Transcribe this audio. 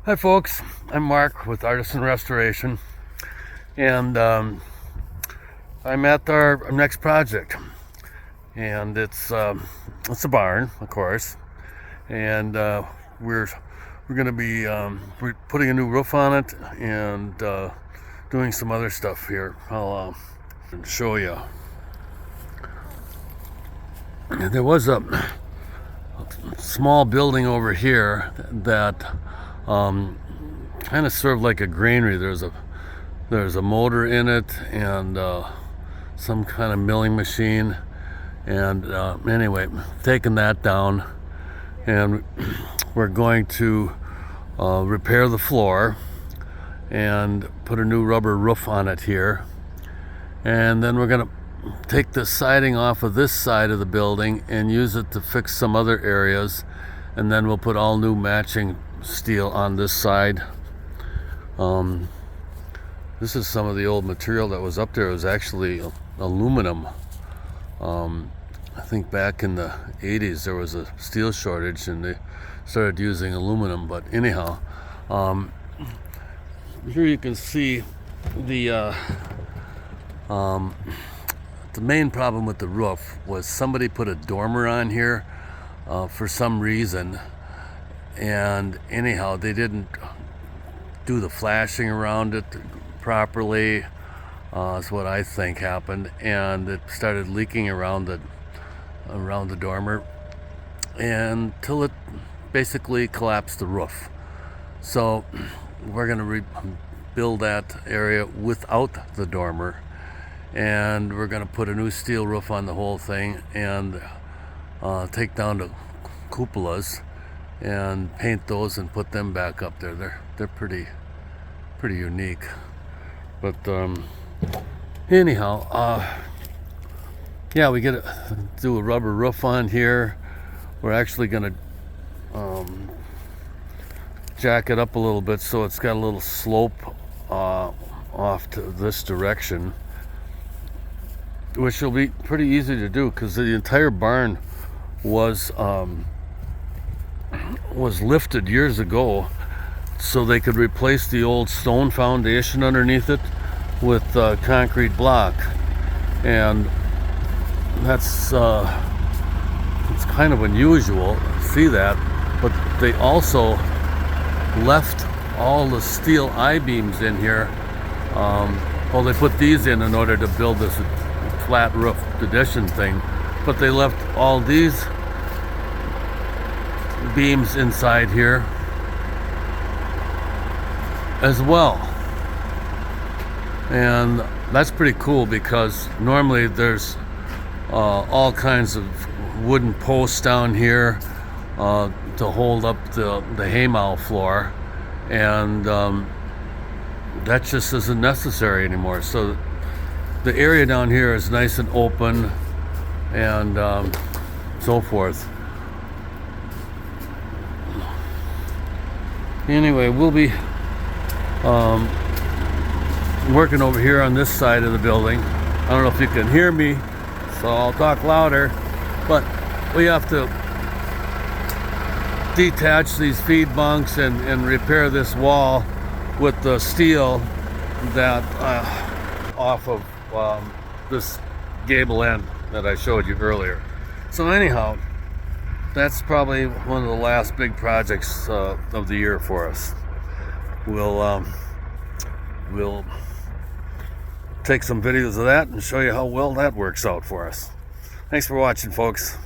Hi folks, I'm Mark with Artisan Restoration, and I'm at our next project, and it's a barn, of course, and we're going to be putting a new roof on it and doing some other stuff here. I'll show you. There was a small building over here that kind of served like a granary. There's a motor in it and some kind of milling machine, and anyway, taking that down, and we're going to repair the floor and put a new rubber roof on it here, and then we're going to take the siding off of this side of the building and use it to fix some other areas, and then we'll put all new matching steel on this side. This is some of the old material that was up there. It was actually aluminum. I think back in the 80s there was a steel shortage and they started using aluminum, but anyhow, here you can see the main problem with the roof was somebody put a dormer on here for some reason, and anyhow they didn't do the flashing around it properly. Is what I think happened, and it started leaking around the dormer until it basically collapsed the roof. So we're going to rebuild that area without the dormer, and we're going to put a new steel roof on the whole thing and take down the cupolas and paint those and put them back up there. They're pretty unique. But anyhow, yeah, we get to do a rubber roof on here. We're actually gonna jack it up a little bit so it's got a little slope off to this direction, which will be pretty easy to do because the entire barn was lifted years ago so they could replace the old stone foundation underneath it with concrete block, and that's it's kind of unusual to see that. But they also left all the steel I-beams in here. Well, they put these in order to build this flat roof addition thing, but they left all these beams inside here as well, and that's pretty cool because normally there's all kinds of wooden posts down here to hold up the haymow floor, and that just isn't necessary anymore. So the area down here is nice and open and so forth. Anyway, we'll be working over here on this side of the building. I don't know if you can hear me, so I'll talk louder, but we have to detach these feed bunks and repair this wall with the steel that off of this gable end that I showed you earlier. So anyhow, that's probably one of the last big projects of the year for us. We'll take some videos of that and show you how well that works out for us. Thanks for watching, folks.